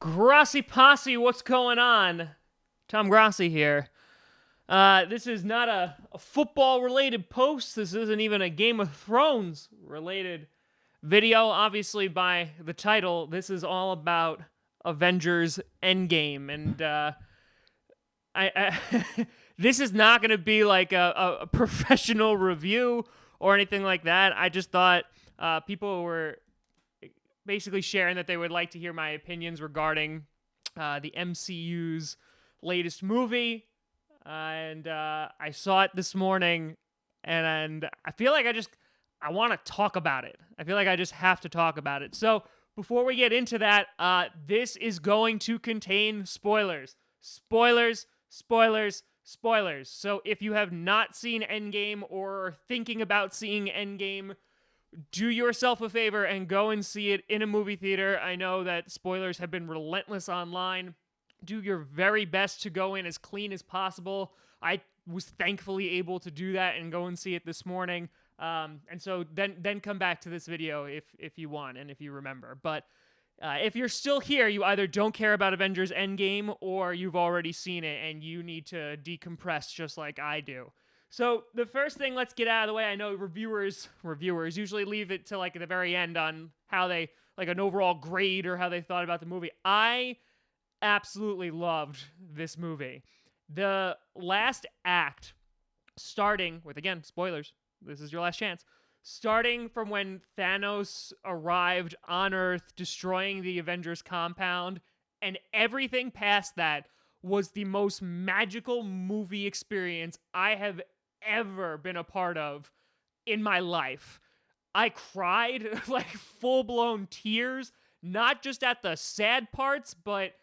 Grossi Posse, what's going on? Tom Grossi here. This is not a football-related post. This isn't even a Game of Thrones-related video. Obviously, by the title, this is all about Avengers Endgame. And I this is not going to be like a professional review or anything like that. I just thought people were basically sharing that they would like to hear my opinions regarding the MCU's latest movie. And I saw it this morning, and I feel like I want to talk about it. I feel like I just have to talk about it. So before we get into that, this is going to contain spoilers. Spoilers, spoilers, spoilers. So if you have not seen Endgame or are thinking about seeing Endgame, do yourself a favor and go and see it in a movie theater. I know that spoilers have been relentless online. Do your very best to go in as clean as possible. I was thankfully able to do that and go and see it this morning. And so then come back to this video if you want and if you remember. But if you're still here, you either don't care about Avengers Endgame or you've already seen it and you need to decompress just like I do. So the first thing, let's get out of the way. I know reviewers usually leave it to like the very end on how they like an overall grade or how they thought about the movie. I absolutely loved this movie. The last act, starting with, again, spoilers, this is your last chance, starting from when Thanos arrived on Earth, destroying the Avengers compound, and everything past that was the most magical movie experience I have ever been a part of in my life. I cried like full-blown tears, not just at the sad parts, but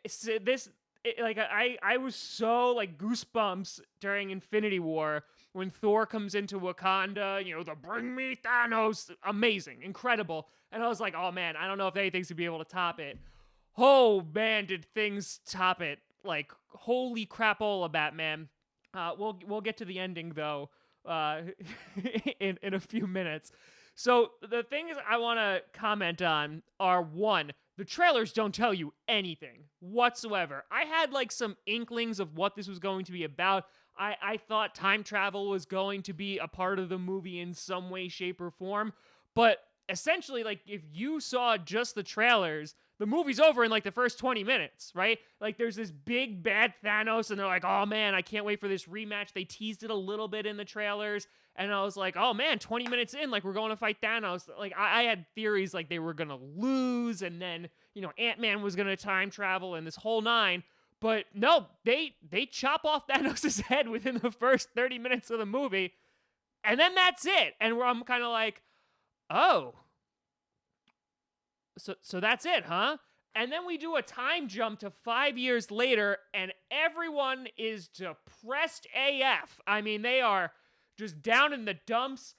I was so like goosebumps during Infinity War when Thor comes into Wakanda, the bring me Thanos, amazing, incredible. And I was like, oh man, I don't know if anything's gonna be able to top it. Oh man, did things top it. Like, holy crapola, Batman. We'll get to the ending though in a few minutes. So the things I want to comment on are, one, the trailers don't tell you anything whatsoever. I had like some inklings of what this was going to be about. I thought time travel was going to be a part of the movie in some way, shape, or form. But essentially, like, if you saw just the trailers, the movie's over in like the first 20 minutes, right? Like, there's this big bad Thanos, and they're like, oh man, I can't wait for this rematch. They teased it a little bit in the trailers, and I was like, oh man, 20 minutes in, like, we're going to fight Thanos. Like, I had theories like they were gonna lose, and then, Ant-Man was gonna time travel, and this whole nine. But no, they chop off Thanos' head within the first 30 minutes of the movie, and then that's it. And I'm kind of like, oh, so that's it, huh? And then we do a time jump to 5 years later, and everyone is depressed AF. I mean, they are just down in the dumps.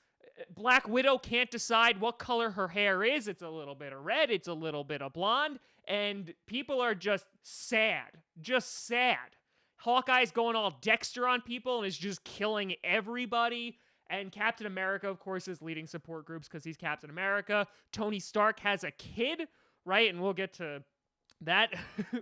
Black Widow can't decide what color her hair is. It's a little bit of red, it's a little bit of blonde, and people are just sad. Just sad. Hawkeye's going all Dexter on people and is just killing everybody. And Captain America, of course, is leading support groups because he's Captain America. Tony Stark has a kid, right? And we'll get to that.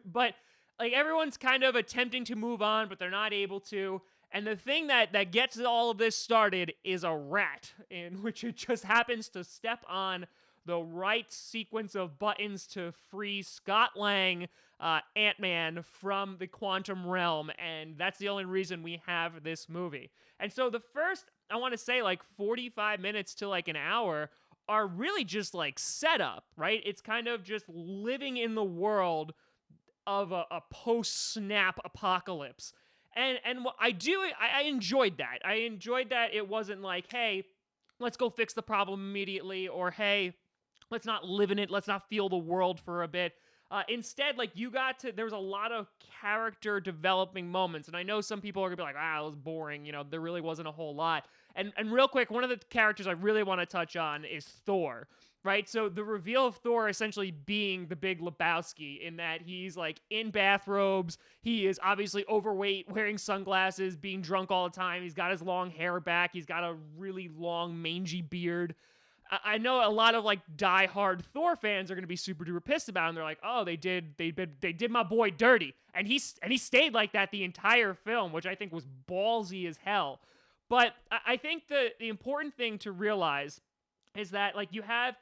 But, like, everyone's kind of attempting to move on, but they're not able to. And the thing that gets all of this started is a rat, in which it just happens to step on the right sequence of buttons to free Scott Lang, Ant-Man, from the quantum realm. And that's the only reason we have this movie. And so the first, I want to say, like 45 minutes to like an hour are really just like setup, right? It's kind of just living in the world of a post-snap apocalypse. And what I enjoyed that. I enjoyed that it wasn't like, hey, let's go fix the problem immediately, or hey, let's not live in it, let's not feel the world for a bit. Instead, like, there was a lot of character developing moments, and I know some people are gonna be like, it was boring, there really wasn't a whole lot. And real quick, one of the characters I really want to touch on is Thor, right? So the reveal of Thor essentially being the Big Lebowski, in that he's like in bathrobes, he is obviously overweight, wearing sunglasses, being drunk all the time, he's got his long hair back, he's got a really long mangy beard. I know a lot of like die-hard Thor fans are going to be super duper pissed about him. They're like, oh, they did my boy dirty, and he stayed like that the entire film, which I think was ballsy as hell. But I think the important thing to realize is that like you have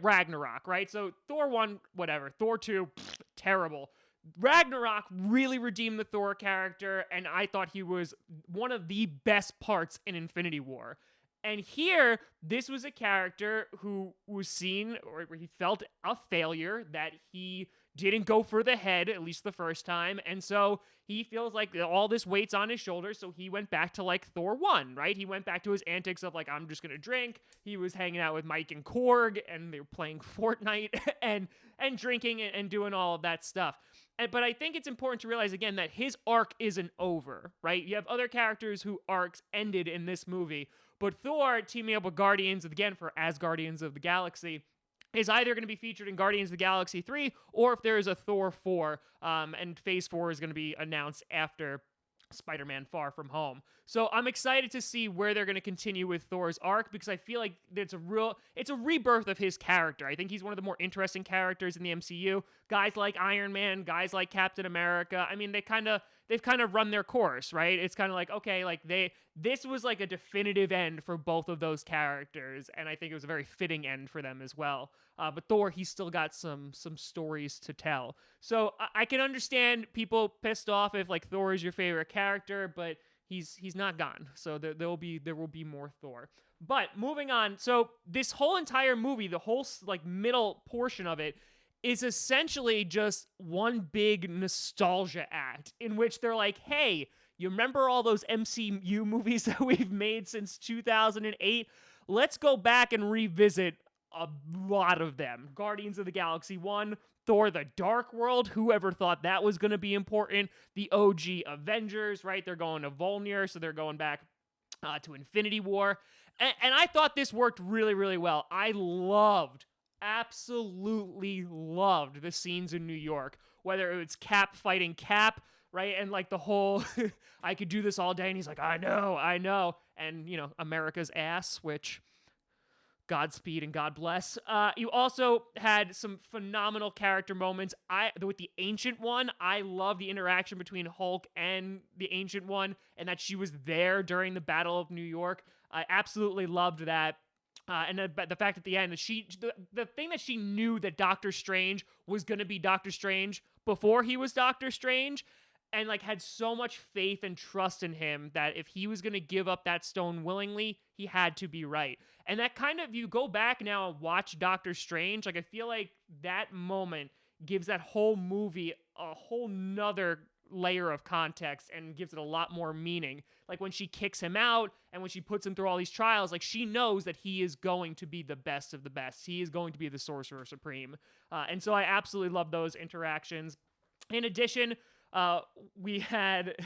Ragnarok, right? So Thor 1, whatever. Thor 2, terrible. Ragnarok really redeemed the Thor character, and I thought he was one of the best parts in Infinity War. And here, this was a character who was seen, or he felt a failure, that he didn't go for the head, at least the first time. And so he feels like all this weight's on his shoulders. So he went back to like Thor 1, right? He went back to his antics of like, I'm just going to drink. He was hanging out with Mike and Korg, and they were playing Fortnite and drinking and doing all of that stuff. But I think it's important to realize again that his arc isn't over, right? You have other characters whose arcs ended in this movie. But Thor teaming up with Guardians, again, for Asgardians of the Galaxy, is either going to be featured in Guardians of the Galaxy 3, or if there is a Thor 4, and Phase 4 is going to be announced after Spider-Man Far From Home. So I'm excited to see where they're going to continue with Thor's arc, because I feel like it's a rebirth of his character. I think he's one of the more interesting characters in the MCU. Guys like Iron Man, guys like Captain America, I mean, they've kind of run their course, right? It's kind of like, okay, like this was like a definitive end for both of those characters, and I think it was a very fitting end for them as well. But Thor, he's still got some stories to tell. So I can understand people pissed off if like Thor is your favorite character, but he's not gone. So there will be more Thor. But moving on, so this whole entire movie, the whole like middle portion of it, is essentially just one big nostalgia act in which they're like, hey, you remember all those MCU movies that we've made since 2008? Let's go back and revisit a lot of them. Guardians of the Galaxy 1, Thor the Dark World, whoever thought that was going to be important? The OG Avengers, right? They're going to Volnir, so they're going back to Infinity War. And I thought this worked really, really well. I absolutely loved the scenes in New York, whether it was Cap fighting Cap, right? And like the whole, I could do this all day. And he's like, I know. And, you know, America's ass, which Godspeed and God bless. You also had some phenomenal character moments. With the Ancient One, I love the interaction between Hulk and the Ancient One, and that she was there during the Battle of New York. I absolutely loved that. And the fact at the end that the thing that she knew that Doctor Strange was going to be Doctor Strange before he was Doctor Strange, and like had so much faith and trust in him that if he was going to give up that stone willingly, he had to be right. And that kind of, you go back now and watch Doctor Strange, like I feel like that moment gives that whole movie a whole nother layer of context and gives it a lot more meaning. Like when she kicks him out and when she puts him through all these trials, like she knows that he is going to be the best of the best. He is going to be the Sorcerer Supreme. And so I absolutely love those interactions. In addition, we had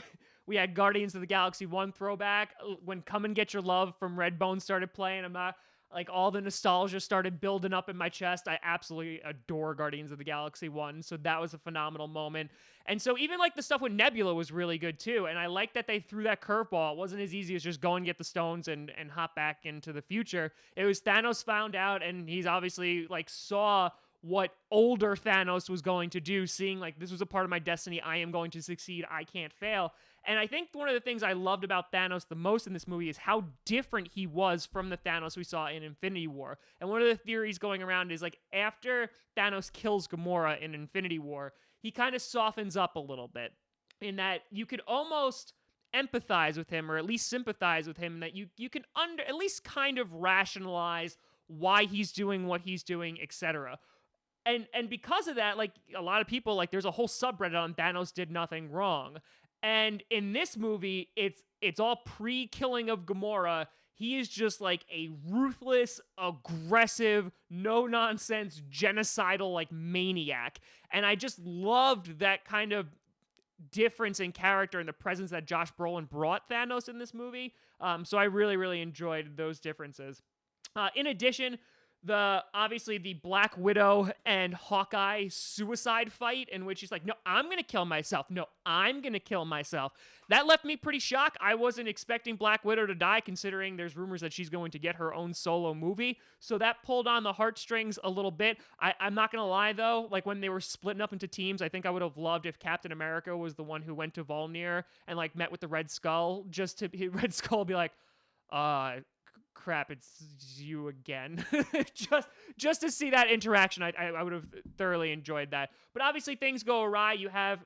Guardians of the Galaxy 1 throwback when Come and Get Your Love from Redbone started playing. I'm not like, all the nostalgia started building up in my chest. I absolutely adore Guardians of the Galaxy 1, so that was a phenomenal moment. And so even like the stuff with Nebula was really good too, and I like that they threw that curveball. It wasn't as easy as just go and get the stones and hop back into the future. It was Thanos found out, and he's obviously like saw what older Thanos was going to do, seeing like, this was a part of my destiny, I am going to succeed, I can't fail. And I think one of the things I loved about Thanos the most in this movie is how different he was from the Thanos we saw in Infinity War. And one of the theories going around is like, after Thanos kills Gamora in Infinity War, he kind of softens up a little bit, in that you could almost empathize with him, or at least sympathize with him, that you can at least kind of rationalize why he's doing what he's doing, etc. And because of that, like, a lot of people, like, there's a whole subreddit on Thanos did nothing wrong. And in this movie, it's all pre-killing of Gamora. He is just like a ruthless, aggressive, no-nonsense, genocidal, like, maniac. And I just loved that kind of difference in character and the presence that Josh Brolin brought Thanos in this movie. So I really, really enjoyed those differences. In addition, Obviously the Black Widow and Hawkeye suicide fight in which he's like, no, I'm gonna kill myself. No, I'm gonna kill myself. That left me pretty shocked. I wasn't expecting Black Widow to die, considering there's rumors that she's going to get her own solo movie. So that pulled on the heartstrings a little bit. I'm not gonna lie though, like when they were splitting up into teams, I think I would have loved if Captain America was the one who went to Volnir and like met with the Red Skull, just to Red Skull be like, crap, it's you again. just to see that interaction, I would have thoroughly enjoyed that. But obviously things go awry. You have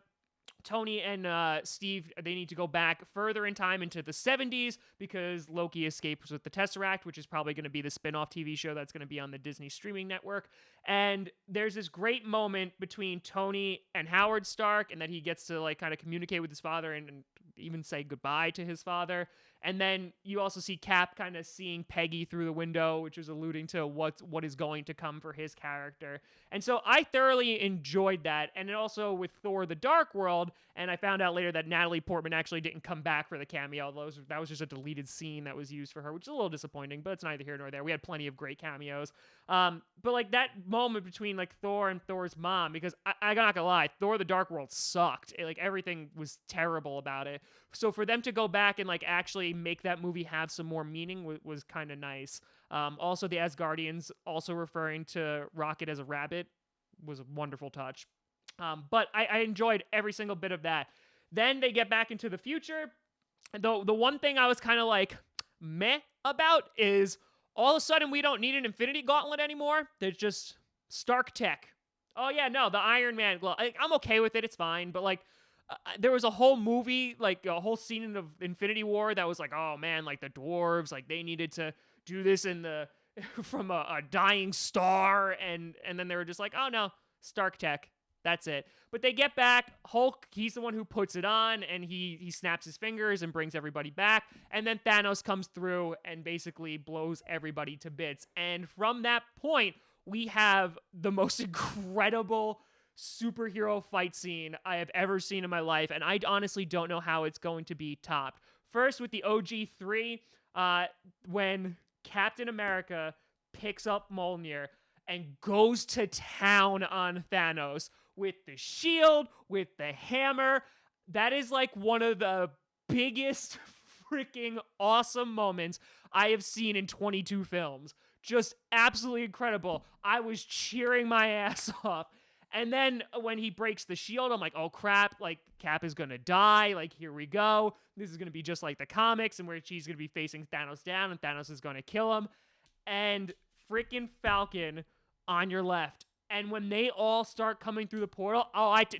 Tony and Steve, they need to go back further in time into the 70s because Loki escapes with the Tesseract, which is probably going to be the spin-off TV show that's going to be on the Disney streaming network. And there's this great moment between Tony and Howard Stark, and that he gets to like kind of communicate with his father and even say goodbye to his father. And then you also see Cap kind of seeing Peggy through the window, which is alluding to what is going to come for his character. And so I thoroughly enjoyed that. And it also with Thor: The Dark World, and I found out later that Natalie Portman actually didn't come back for the cameo, although that was just a deleted scene that was used for her, which is a little disappointing, but it's neither here nor there. We had plenty of great cameos. But like that moment between like Thor and Thor's mom, because I'm not gonna lie, Thor: The Dark World sucked. Like everything was terrible about it. So for them to go back and like actually make that movie have some more meaning was kind of nice. Also, the Asgardians also referring to Rocket as a rabbit was a wonderful touch. But I enjoyed every single bit of that. Then they get back into the future. The one thing I was kind of like meh about is all of a sudden we don't need an Infinity Gauntlet anymore. There's just Stark tech. Oh yeah, no, the Iron Man glove. I'm okay with it. It's fine. But like, there was a whole movie, like a whole scene of Infinity War that was like, oh man, like the dwarves, like they needed to do this in the from a dying star, and then they were just like, oh no, Stark tech. That's it. But they get back. Hulk, he's the one who puts it on, and he snaps his fingers and brings everybody back. And then Thanos comes through and basically blows everybody to bits. And from that point, we have the most incredible superhero fight scene I have ever seen in my life, and I honestly don't know how it's going to be topped. First, with the OG3, when Captain America picks up Mjolnir and goes to town on Thanos with the shield, with the hammer. That is like one of the biggest freaking awesome moments I have seen in 22 films. Just absolutely incredible. I was cheering my ass off. And then when he breaks the shield, I'm like, oh crap, like Cap is gonna die. Like, here we go. This is gonna be just like the comics, and where she's gonna be facing Thanos down, and Thanos is gonna kill him. And freaking Falcon on your left. And when they all start coming through the portal,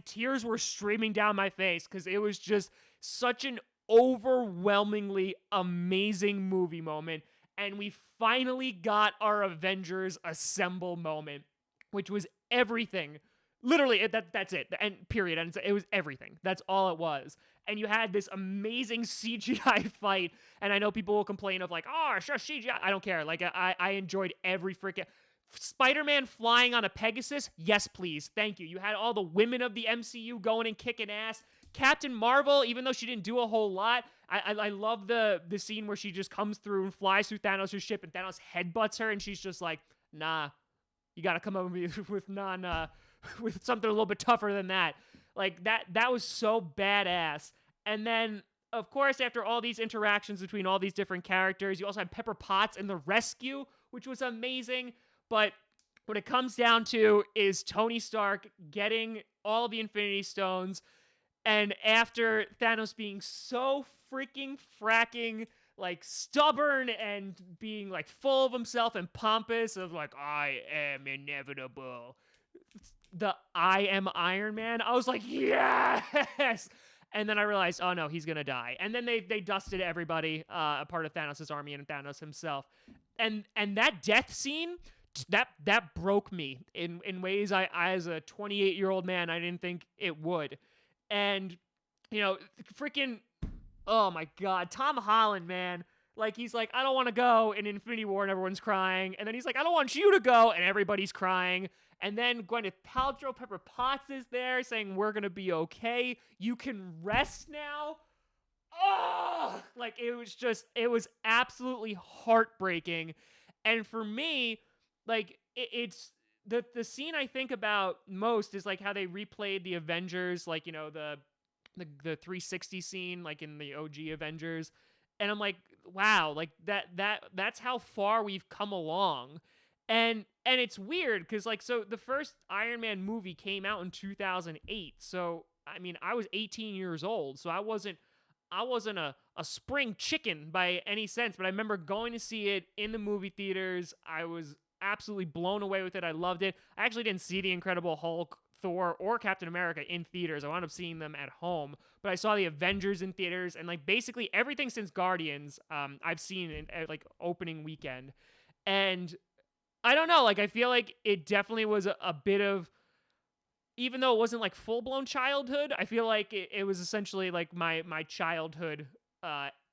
tears were streaming down my face because it was just such an overwhelmingly amazing movie moment. And we finally got our Avengers Assemble moment, which was everything. Literally, that's it. And period. And it was everything. That's all it was. And you had this amazing CGI fight. And I know people will complain of like, oh, sure, CGI. I don't care. Like, I enjoyed every freaking... Spider-Man flying on a Pegasus? Yes, please. Thank you. You had all the women of the MCU going and kicking ass. Captain Marvel, even though she didn't do a whole lot, I love the scene where she just comes through and flies through Thanos' ship, and Thanos headbutts her, and she's just like, nah, you gotta come over with something a little bit tougher than that. Like, that was so badass. And then, of course, after all these interactions between all these different characters, you also had Pepper Potts in the rescue, which was amazing. But what it comes down to is Tony Stark getting all the Infinity Stones, and after Thanos being so freaking fracking, like, stubborn and being, like, full of himself and pompous of, like, I am inevitable, the I am Iron Man, I was like, yes! And then I realized, oh no, he's gonna die. And then they dusted everybody, a part of Thanos' army and Thanos himself. And that death scene... That broke me in ways I as a 28-year-old man, I didn't think it would. And, you know, freaking, oh my God, Tom Holland, man. Like, he's like, I don't want to go in Infinity War, and everyone's crying. And then he's like, I don't want you to go, and everybody's crying. And then Gwyneth Paltrow, Pepper Potts is there saying, we're going to be okay. You can rest now. Oh, like, it was absolutely heartbreaking. And for me... it's the scene I think about most is like how they replayed the Avengers, like, the 360 scene, like in the OG Avengers. And I'm like, wow, like that's how far we've come along. And it's weird because, like, so the first Iron Man movie came out in 2008. So I mean, I was 18 years old, so I wasn't a spring chicken by any sense, but I remember going to see it in the movie theaters. I was absolutely blown away with it. I loved it. I actually didn't see the Incredible Hulk, Thor, or Captain America in theaters. I wound up seeing them at home, but I saw the Avengers in theaters, and like basically everything since Guardians, I've seen in like opening weekend. And I don't know, like I feel like it definitely was a bit of, even though it wasn't like full blown childhood, I feel like it was essentially like my childhood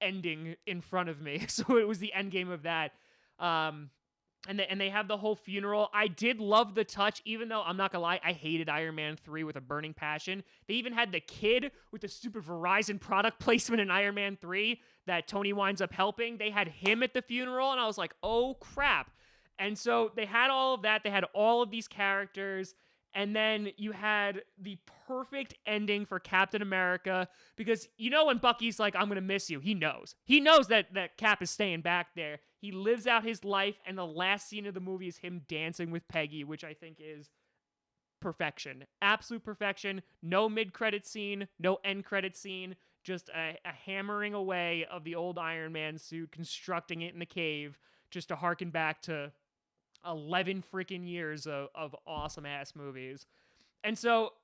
ending in front of me. So it was the end game of that. Um, and they have the whole funeral. I did love the touch, even though I'm not gonna lie, I hated Iron Man 3 with a burning passion. They even had the kid with the stupid Verizon product placement in Iron Man 3 that Tony winds up helping. They had him at the funeral, and I was like, oh crap. And so they had all of that. They had all of these characters. And then you had the perfect ending for Captain America, because when Bucky's like, I'm going to miss you, he knows. He knows that Cap is staying back there. He lives out his life, and the last scene of the movie is him dancing with Peggy, which I think is perfection. Absolute perfection. No mid-credit scene, no end-credit scene, just a hammering away of the old Iron Man suit, constructing it in the cave, just to harken back to 11 freaking years of awesome ass movies. And so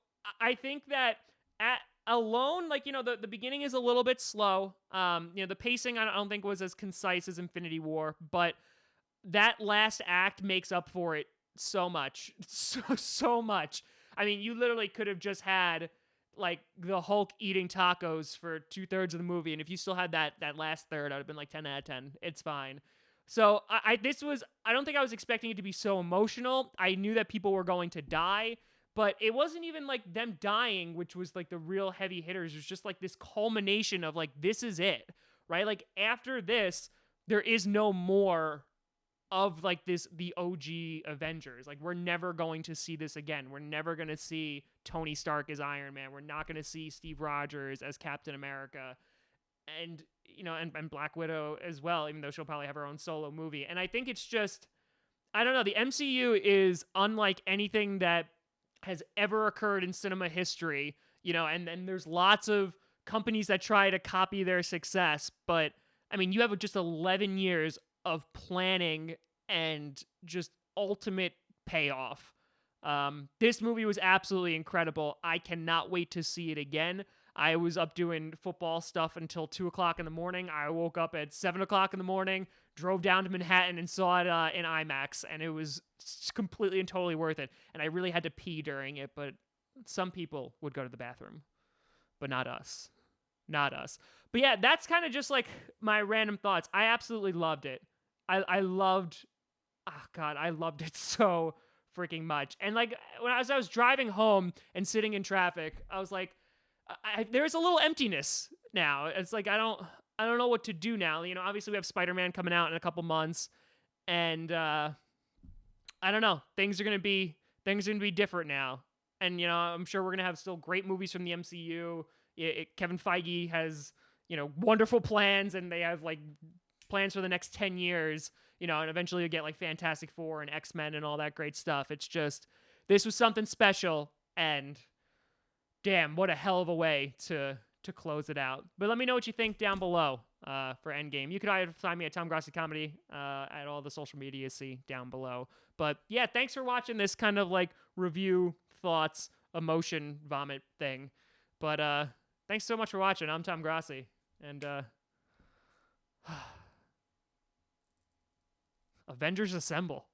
I think that at alone, like, the beginning is a little bit slow. The pacing I don't think was as concise as Infinity War, but that last act makes up for it so much. So much. I mean, you literally could have just had like the Hulk eating tacos for 2/3 of the movie, and if you still had that last third, I'd have been like 10 out of 10. It's fine. So I don't think I was expecting it to be so emotional. I knew that people were going to die, but it wasn't even like them dying, which was like the real heavy hitters. It was just like this culmination of like, this is it, right? Like after this, there is no more of like the OG Avengers. Like we're never going to see this again. We're never going to see Tony Stark as Iron Man. We're not going to see Steve Rogers as Captain America. And and Black Widow as well, even though she'll probably have her own solo movie. And I think it's just, I don't know, the MCU is unlike anything that has ever occurred in cinema history, and then there's lots of companies that try to copy their success, but I mean, you have just 11 years of planning and just ultimate payoff. This movie was absolutely incredible. I cannot wait to see it again. I was up doing football stuff until 2 o'clock in the morning. I woke up at 7 o'clock in the morning, drove down to Manhattan, and saw it in IMAX, and it was completely and totally worth it. And I really had to pee during it, but some people would go to the bathroom, but not us. Not us. But yeah, that's kind of just like my random thoughts. I absolutely loved it. I loved, oh God, I loved it so freaking much. And like as I was driving home and sitting in traffic, I was like, there's a little emptiness now. It's like I don't know what to do now. Obviously we have Spider-Man coming out in a couple months, and I don't know. Things are gonna be different now. And I'm sure we're gonna have still great movies from the MCU. Kevin Feige has wonderful plans, and they have like plans for the next 10 years. And eventually you'll get like Fantastic Four and X-Men and all that great stuff. It's just, this was something special, and damn, what a hell of a way to close it out. But let me know what you think down below for Endgame. You could either find me at Tom Grossi Comedy at all the social media, see down below. But yeah, thanks for watching this kind of like review, thoughts, emotion, vomit thing. But thanks so much for watching. I'm Tom Grossi, and Avengers Assemble.